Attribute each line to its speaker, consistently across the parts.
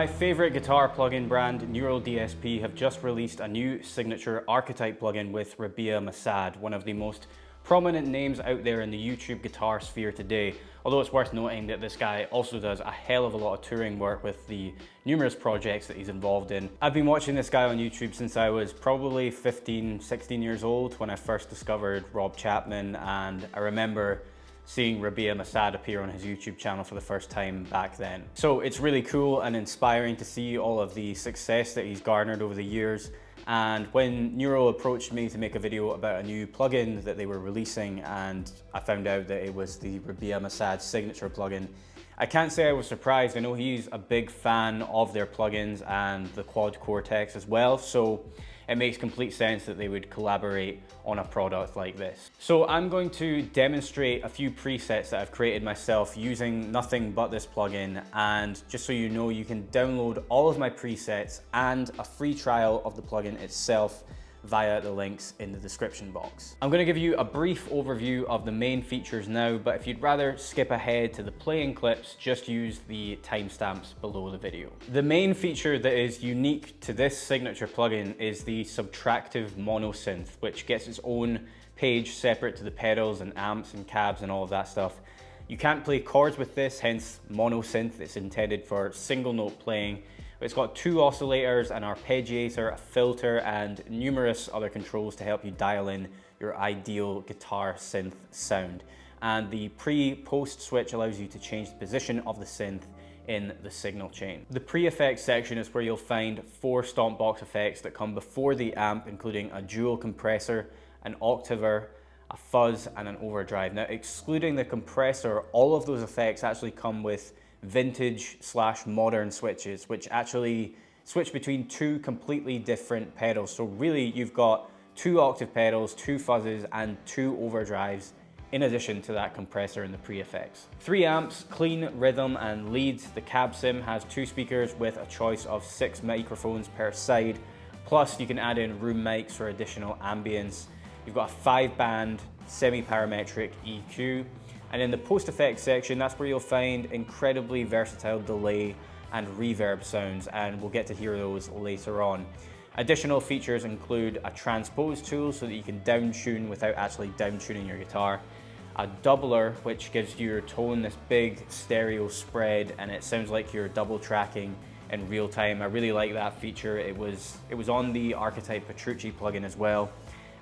Speaker 1: My favorite guitar plugin brand, Neural DSP, have just released a new signature archetype plugin with Rabea Massaad, one of the most prominent names out there in the YouTube guitar sphere today. Although it's worth noting that this guy also does a hell of a lot of touring work with the numerous projects that he's involved in. I've been watching this guy on YouTube since I was probably 15, 16 years old when I first discovered Rob Chapman, and I remember seeing Rabea Massaad appear on his YouTube channel for the first time back then. So it's really cool and inspiring to see all of the success that he's garnered over the years. And when Neural approached me to make a video about a new plugin that they were releasing, and I found out that it was the Rabea Massaad signature plugin, I can't say I was surprised. I know he's a big fan of their plugins and the Quad Cortex as well, so it makes complete sense that they would collaborate on a product like this. So I'm going to demonstrate a few presets that I've created myself using nothing but this plugin, and just so you know, you can download all of my presets and a free trial of the plugin itself via the links in the description box. I'm going to give you a brief overview of the main features now, but if you'd rather skip ahead to the playing clips, just use the timestamps below the video. The main feature that is unique to this signature plugin is the subtractive mono synth, which gets its own page separate to the pedals and amps and cabs and all of that stuff. You can't play chords with this, hence mono synth. It's intended for single note playing. It's got two oscillators, an arpeggiator, a filter, and numerous other controls to help you dial in your ideal guitar synth sound. And the pre-post switch allows you to change the position of the synth in the signal chain. The pre-effects section is where you'll find 4 stomp box effects that come before the amp, including a dual compressor, an octaver, a fuzz, and an overdrive. Now, excluding the compressor, all of those effects actually come with vintage/modern switches, which actually switch between 2 completely different pedals. So really, you've got 2 octave pedals, 2 fuzzes, and 2 overdrives, in addition to that compressor and the pre-effects. 3 amps, clean rhythm and leads. The cab sim has 2 speakers with a choice of 6 microphones per side. Plus, you can add in room mics for additional ambience. You've got a 5-band semi-parametric EQ. And in the post-effects section, that's where you'll find incredibly versatile delay and reverb sounds, and we'll get to hear those later on. Additional features include a transpose tool so that you can down-tune without actually down-tuning your guitar, a doubler, which gives your tone this big stereo spread, and it sounds like you're double tracking in real time. I really like that feature. It was on the Archetype Petrucci plugin as well,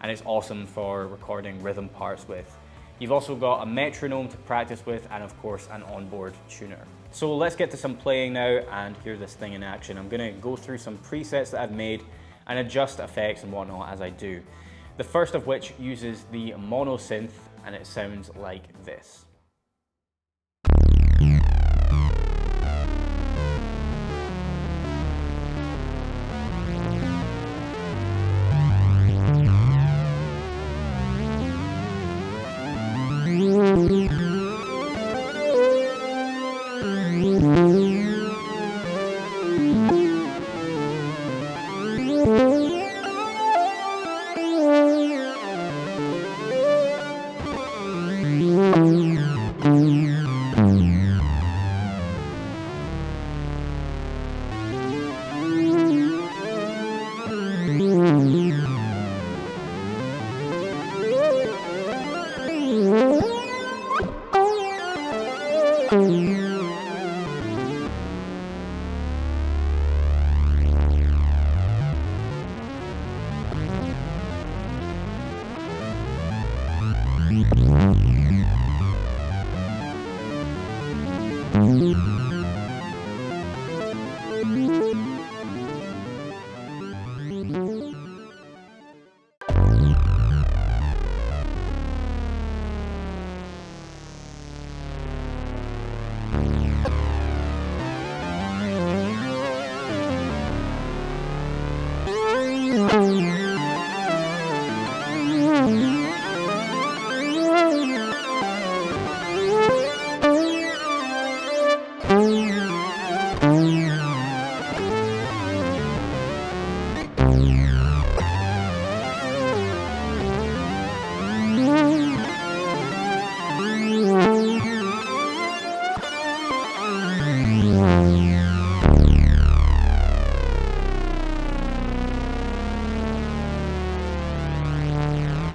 Speaker 1: and it's awesome for recording rhythm parts with. You've also got a metronome to practice with, and of course an onboard tuner. So let's get to some playing now and hear this thing in action. I'm gonna go through some presets that I've made and adjust effects and whatnot as I do. The first of which uses the mono synth, and it sounds like this.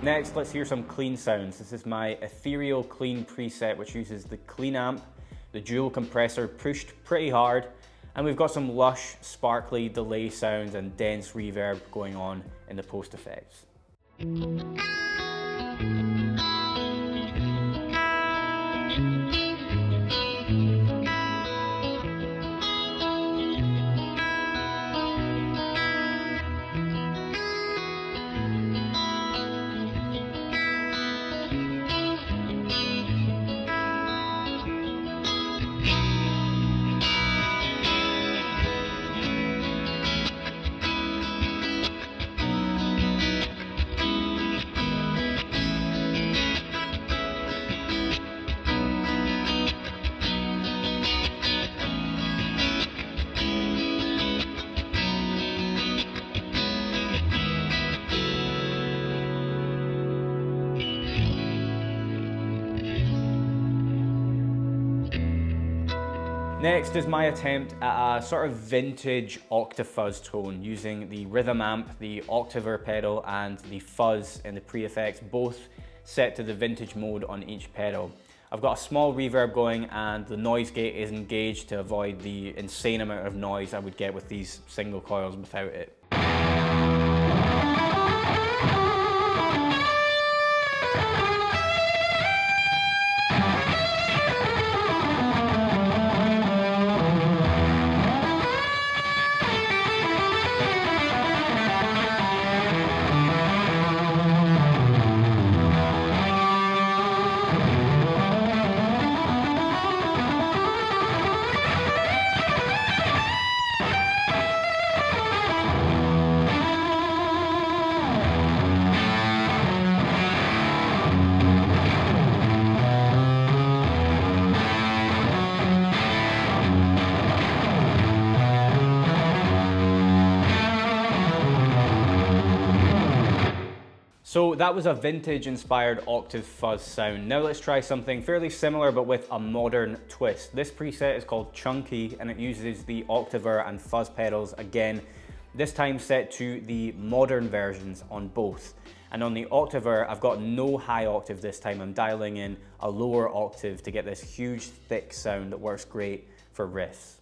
Speaker 1: Next, let's hear some clean sounds. This is my ethereal clean preset, which uses the clean amp, the dual compressor pushed pretty hard, and we've got some lush, sparkly delay sounds and dense reverb going on in the post effects. Next is my attempt at a sort of vintage octafuzz tone using the rhythm amp, the octaver pedal, and the fuzz in the pre-effects, both set to the vintage mode on each pedal. I've got a small reverb going and the noise gate is engaged to avoid the insane amount of noise I would get with these single coils without it. So that was a vintage inspired octave fuzz sound. Now let's try something fairly similar but with a modern twist. This preset is called Chunky and it uses the octaver and fuzz pedals again, this time set to the modern versions on both. And on the octaver, I've got no high octave this time. I'm dialing in a lower octave to get this huge thick sound that works great for riffs.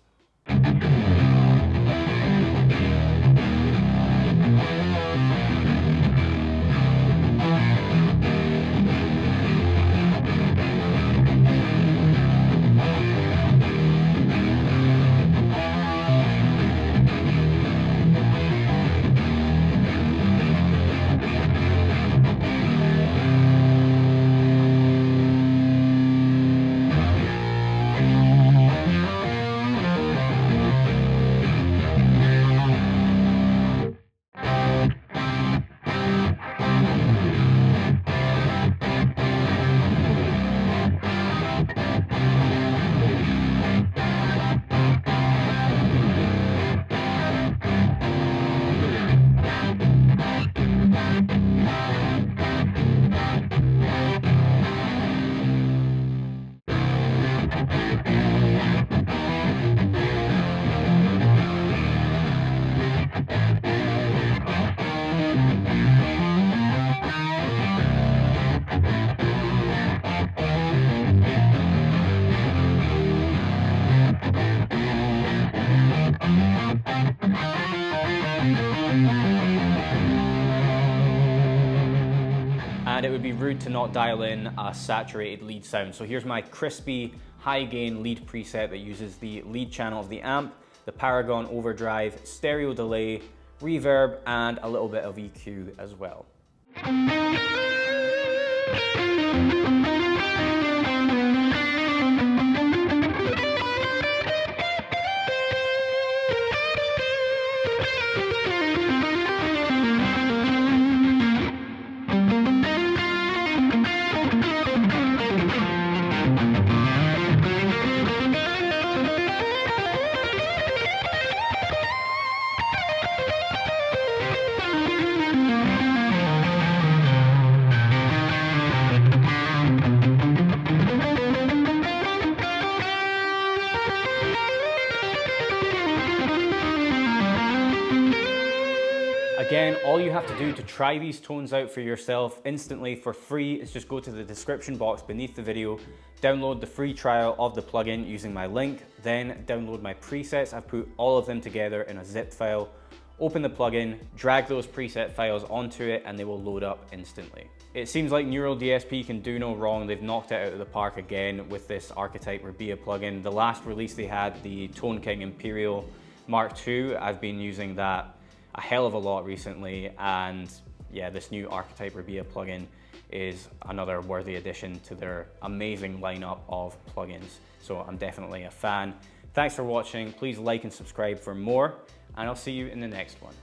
Speaker 1: And it would be rude to not dial in a saturated lead sound. So here's my crispy, high gain lead preset that uses the lead channel of the amp, the Paragon overdrive, stereo delay, reverb, and a little bit of EQ as well. Again, all you have to do to try these tones out for yourself instantly for free is just go to the description box beneath the video, download the free trial of the plugin using my link, then download my presets. I've put all of them together in a zip file. Open the plugin, drag those preset files onto it, and they will load up instantly. It seems like Neural DSP can do no wrong. They've knocked it out of the park again with this Archetype Rabea plugin. The last release they had, the Tone King Imperial Mark II, I've been using that a hell of a lot recently, and yeah, this new Archetype Rabea plugin is another worthy addition to their amazing lineup of plugins. So I'm definitely a fan. Thanks for watching. Please like and subscribe for more, and I'll see you in the next one.